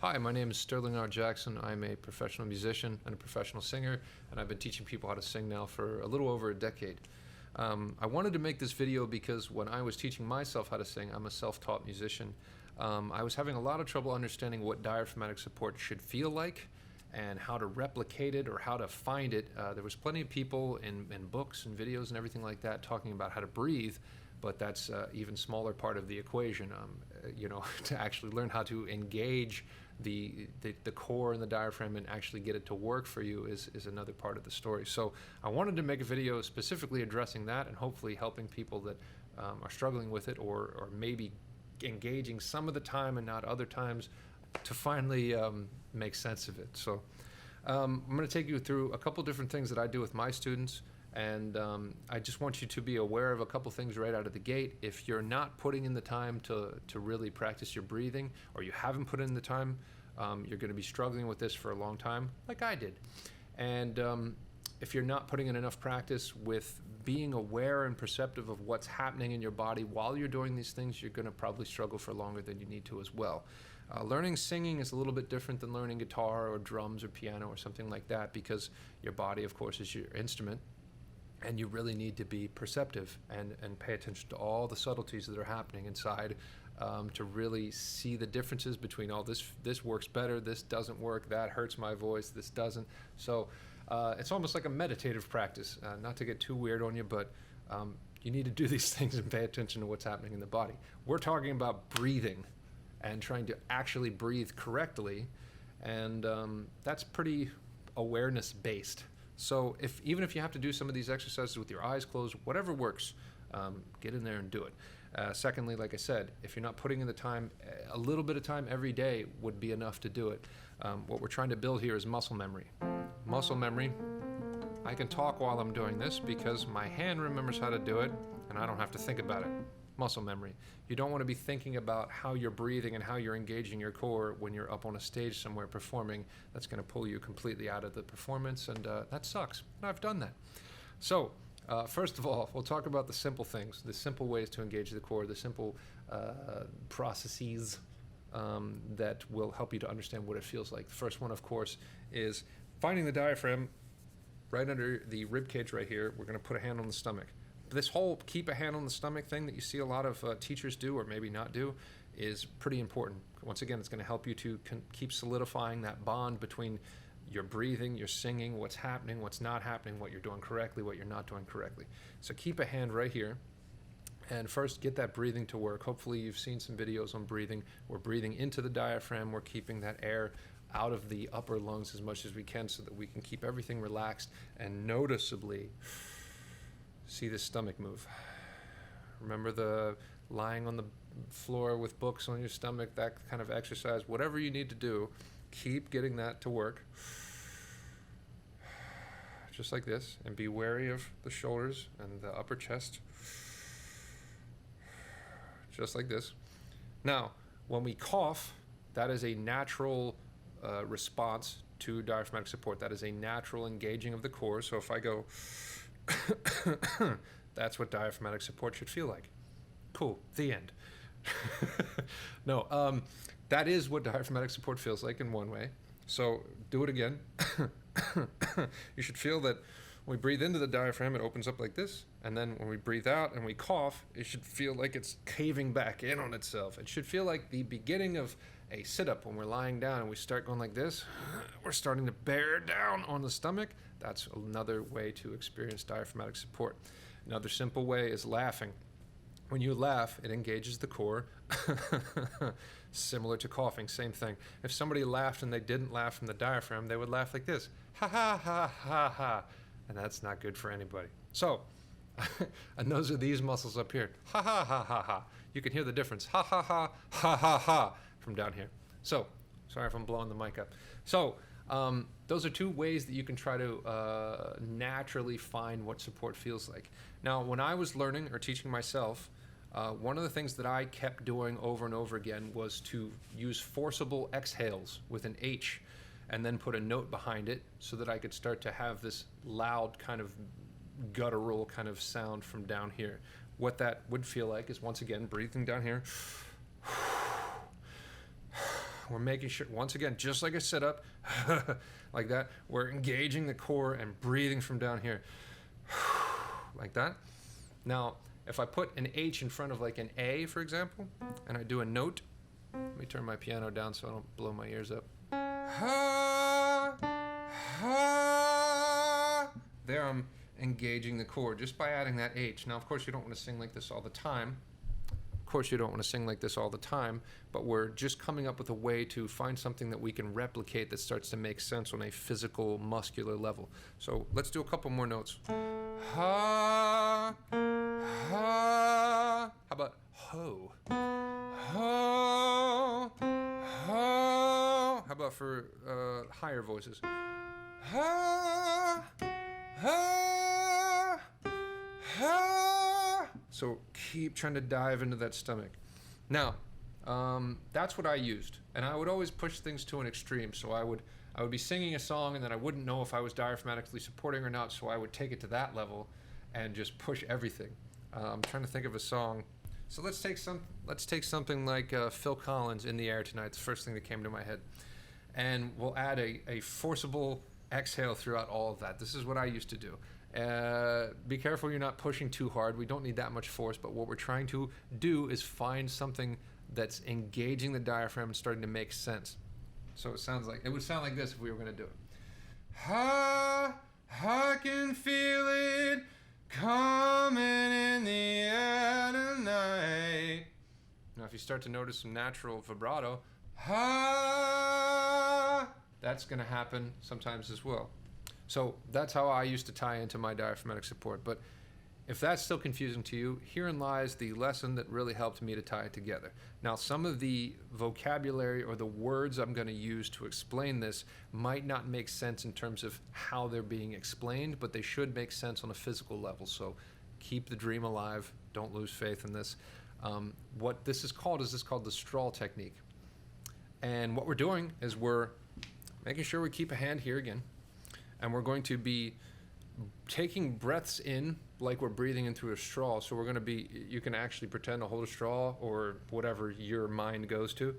Hi, my name is Sterling R. Jackson. I'm a professional musician and a professional singer, and I've been teaching people how to sing now for a little over a decade. I wanted to make this video because when I was teaching myself how to sing, I'm a self-taught musician, I was having a lot of trouble understanding what diaphragmatic support should feel like and how to replicate it or how to find it. There was plenty of people in books and videos and everything like that talking about how to breathe, but that's even smaller part of the equation. To actually learn how to engage the core and the diaphragm and actually get it to work for you is another part of the story. So I wanted to make a video specifically addressing that and hopefully helping people that are struggling with it or maybe engaging some of the time and not other times to finally make sense of it. So I'm going to take you through a couple different things that I do with my students. And I just want you to be aware of a couple things right out of the gate. If you're not putting in the time to really practice your breathing, or you haven't put in the time, you're going to be struggling with this for a long time, like I did. And if you're not putting in enough practice with being aware and perceptive of what's happening in your body while you're doing these things, you're going to probably struggle for longer than you need to as well. Learning singing is a little bit different than learning guitar or drums or piano or something like that, because your body, of course, is your instrument. And you really need to be perceptive and pay attention to all the subtleties that are happening inside to really see the differences between, oh, this works better, this doesn't work, that hurts my voice, this doesn't. So it's almost like a meditative practice, not to get too weird on you, but you need to do these things and pay attention to what's happening in the body. We're talking about breathing and trying to actually breathe correctly, and that's pretty awareness-based. So even if you have to do some of these exercises with your eyes closed, whatever works, get in there and do it. Secondly, like I said, if you're not putting in the time, a little bit of time every day would be enough to do it. What we're trying to build here is muscle memory. Muscle memory, I can talk while I'm doing this because my hand remembers how to do it and I don't have to think about it. Muscle memory. You don't want to be thinking about how you're breathing and how you're engaging your core when you're up on a stage somewhere performing. That's going to pull you completely out of the performance, and that sucks. And I've done that. So first of all, we'll talk about the simple things, the simple ways to engage the core, the simple processes that will help you to understand what it feels like. The first one, of course, is finding the diaphragm right under the rib cage right here. We're going to put a hand on the stomach. This whole keep a hand on the stomach thing that you see a lot of teachers do or maybe not do is pretty important. Once again, it's going to help you to keep solidifying that bond between your breathing, your singing, what's happening, what's not happening, what you're doing correctly, what you're not doing correctly. So keep a hand right here. And first, get that breathing to work. Hopefully you've seen some videos on breathing. We're breathing into the diaphragm. We're keeping that air out of the upper lungs as much as we can so that we can keep everything relaxed and noticeably see the stomach move. Remember the lying on the floor with books on your stomach, that kind of exercise, whatever you need to do, keep getting that to work. Just like this, and be wary of the shoulders and the upper chest. Just like this. Now, when we cough, that is a natural response to diaphragmatic support. That is a natural engaging of the core. So if I go that's what diaphragmatic support should feel like. Cool. The end. No, that is what diaphragmatic support feels like in one way. So do it again. You should feel that when we breathe into the diaphragm, it opens up like this. And then when we breathe out and we cough, it should feel like it's caving back in on itself. It should feel like the beginning of a sit-up when we're lying down and we start going like this. We're starting to bear down on the stomach. That's another way to experience diaphragmatic support. Another simple way is laughing. When you laugh, it engages the core. Similar to coughing, same thing. If somebody laughed and they didn't laugh from the diaphragm, they would laugh like this. Ha ha ha ha ha. And that's not good for anybody. So, and those are these muscles up here. Ha ha ha ha ha. You can hear the difference. Ha ha ha ha ha ha from down here. So, sorry if I'm blowing the mic up. So, those are two ways that you can try to naturally find what support feels like. Now, when I was learning or teaching myself, one of the things that I kept doing over and over again was to use forcible exhales with an H and then put a note behind it so that I could start to have this loud kind of guttural kind of sound from down here. What that would feel like is, once again, breathing down here We're making sure, once again, just like a sit-up, like that, we're engaging the core and breathing from down here, like that. Now, if I put an H in front of like an A, for example, and I do a note, let me turn my piano down so I don't blow my ears up. Ha, ha. There I'm engaging the core just by adding that H. Now, of course, you don't want to sing like this all the time. Of course, you don't want to sing like this all the time, but we're just coming up with a way to find something that we can replicate that starts to make sense on a physical, muscular level. So let's do a couple more notes. Ha, ha. How about ho? Ho, ho. How about for higher voices? Ha, ha, ha. So keep trying to dive into that stomach. Now, that's what I used, and I would always push things to an extreme. So I would be singing a song, and then I wouldn't know if I was diaphragmatically supporting or not. So I would take it to that level and just push everything. I'm trying to think of a song. So let's take something like Phil Collins, "In the Air Tonight." It's the first thing that came to my head, and we'll add a forcible exhale throughout all of that. This is what I used to do. Be careful you're not pushing too hard. We don't need that much force, but what we're trying to do is find something that's engaging the diaphragm and starting to make sense. So it would sound like this if we were going to do it. Ha, I can feel it coming in the air tonight. Now, if you start to notice some natural vibrato, ha, that's going to happen sometimes as well. So that's how I used to tie into my diaphragmatic support. But if that's still confusing to you, herein lies the lesson that really helped me to tie it together. Now, some of the vocabulary or the words I'm going to use to explain this might not make sense in terms of how they're being explained, but they should make sense on a physical level. So keep the dream alive. Don't lose faith in this. What this is called the straw technique. And what we're doing is we're making sure we keep a hand here again. And we're going to be taking breaths in like we're breathing in through a straw. So we're going to be, you can actually pretend to hold a straw or whatever your mind goes to.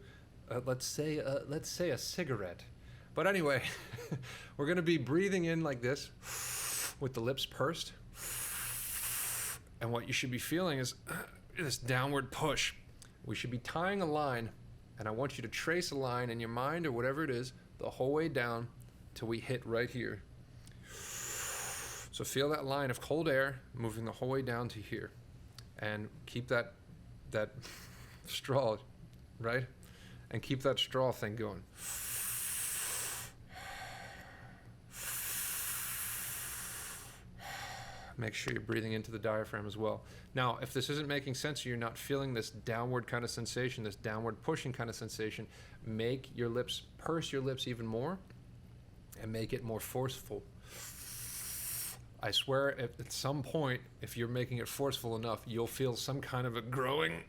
Let's say a cigarette. But anyway, we're going to be breathing in like this with the lips pursed. And what you should be feeling is this downward push. We should be tying a line, and I want you to trace a line in your mind or whatever it is the whole way down till we hit right here. So feel that line of cold air moving the whole way down to here, and keep that straw, right? And keep that straw thing going. Make sure you're breathing into the diaphragm as well. Now, if this isn't making sense or you're not feeling this downward kind of sensation, this downward pushing kind of sensation, make your lips, purse your lips even more and make it more forceful. I swear at some point, if you're making it forceful enough, you'll feel some kind of a growing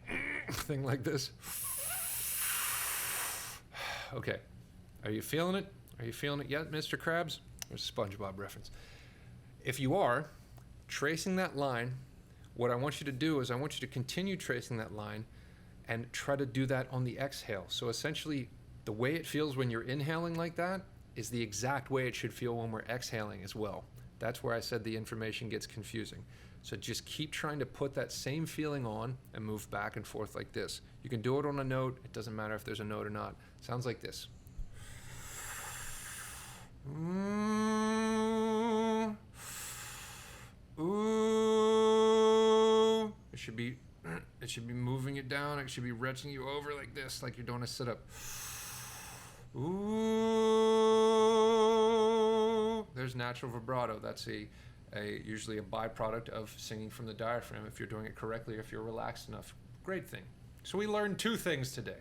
thing like this. Okay, are you feeling it? Are you feeling it yet, Mr. Krabs? There's a SpongeBob reference. If you are tracing that line, what I want you to do is I want you to continue tracing that line and try to do that on the exhale. So essentially, the way it feels when you're inhaling like that is the exact way it should feel when we're exhaling as well. That's where I said the information gets confusing. So just keep trying to put that same feeling on and move back and forth like this. You can do it on a note. It doesn't matter if there's a note or not. It sounds like this. Ooh. Ooh. It should be moving it down. It should be retching you over like this, like you're doing a sit-up. Ooh. There's natural vibrato. That's usually a byproduct of singing from the diaphragm if you're doing it correctly, if you're relaxed enough. Great thing. So we learned 2 things today.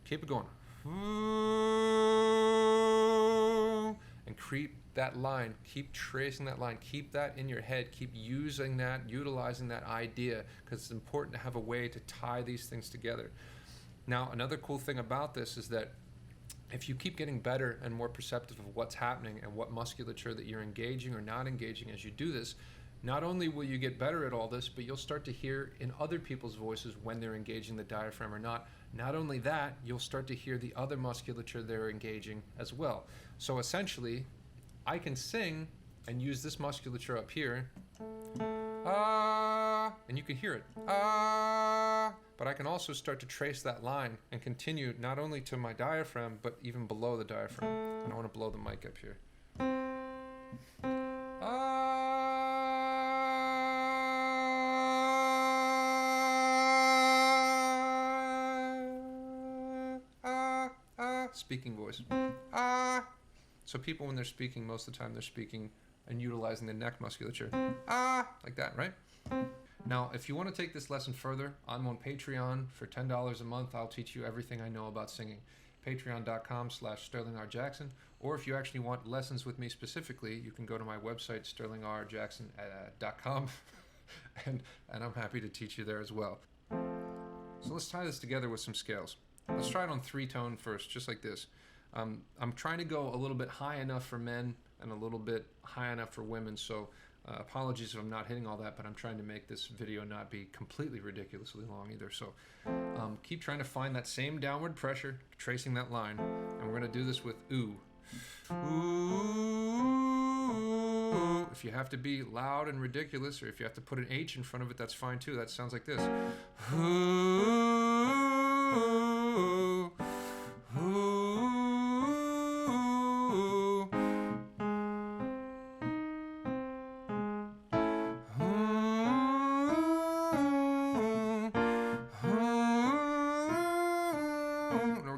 Keep it going. Ooh. And keep that line. Keep tracing that line. Keep that in your head. Keep using that, utilizing that idea, because it's important to have a way to tie these things together. Now, another cool thing about this is that if you keep getting better and more perceptive of what's happening and what musculature that you're engaging or not engaging as you do this, not only will you get better at all this, but you'll start to hear in other people's voices when they're engaging the diaphragm or not. Not only that, you'll start to hear the other musculature they're engaging as well. So essentially, I can sing and use this musculature up here, ah, and you can hear it, ah, but I can also start to trace that line and continue not only to my diaphragm, but even below the diaphragm. And I want to blow the mic up here. Speaking voice. So people, when they're speaking, most of the time they're speaking and utilizing the neck musculature. Like that, right? Now, if you want to take this lesson further, I'm on Patreon for $10 a month. I'll teach you everything I know about singing. Patreon.com/SterlingRJackson. Or if you actually want lessons with me specifically, you can go to my website, sterlingrjackson.com, and I'm happy to teach you there as well. So let's tie this together with some scales. Let's try it on 3-tone first, just like this. I'm trying to go a little bit high enough for men and a little bit high enough for women, so apologies if I'm not hitting all that, but I'm trying to make this video not be completely ridiculously long either. So keep trying to find that same downward pressure, tracing that line, and we're going to do this with ooh. Ooh. If you have to be loud and ridiculous, or if you have to put an H in front of it, that's fine too. That sounds like this. Ooh.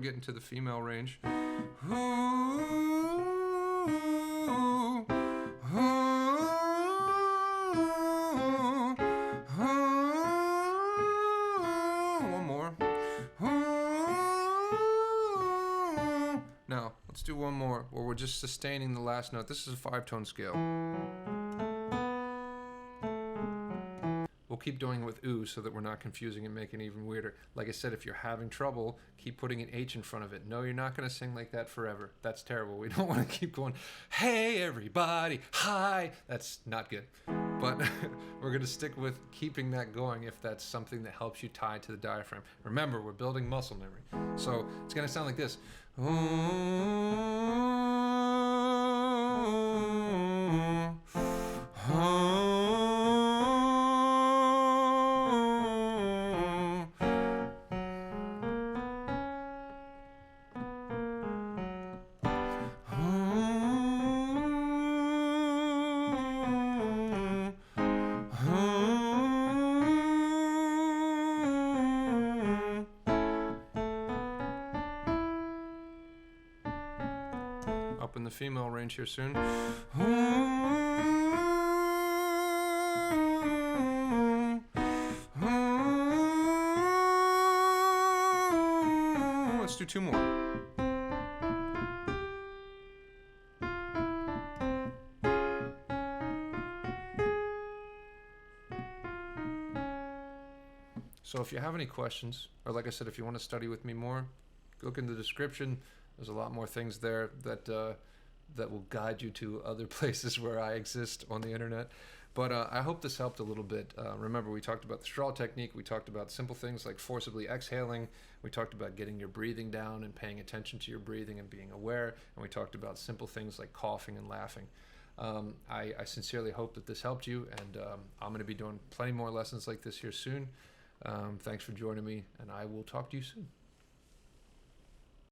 Getting to the female range. One more. Now, let's do one more where we're just sustaining the last note. This is a 5-tone scale. We'll keep doing it with ooh so that we're not confusing and making it even weirder. Like I said, if you're having trouble, keep putting an H in front of it. No, you're not going to sing like that forever. That's terrible. We don't want to keep going, hey, everybody, hi. That's not good. But we're going to stick with keeping that going if that's something that helps you tie to the diaphragm. Remember, we're building muscle memory. So it's going to sound like this. Up in the female range here soon. Let's do 2 more. So if you have any questions, or like I said, if you want to study with me more, look in the description. There's a lot more things there that will guide you to other places where I exist on the internet. But I hope this helped a little bit. Remember, we talked about the straw technique. We talked about simple things like forcibly exhaling. We talked about getting your breathing down and paying attention to your breathing and being aware. And we talked about simple things like coughing and laughing. I sincerely hope that this helped you, and I'm going to be doing plenty more lessons like this here soon. Thanks for joining me, and I will talk to you soon.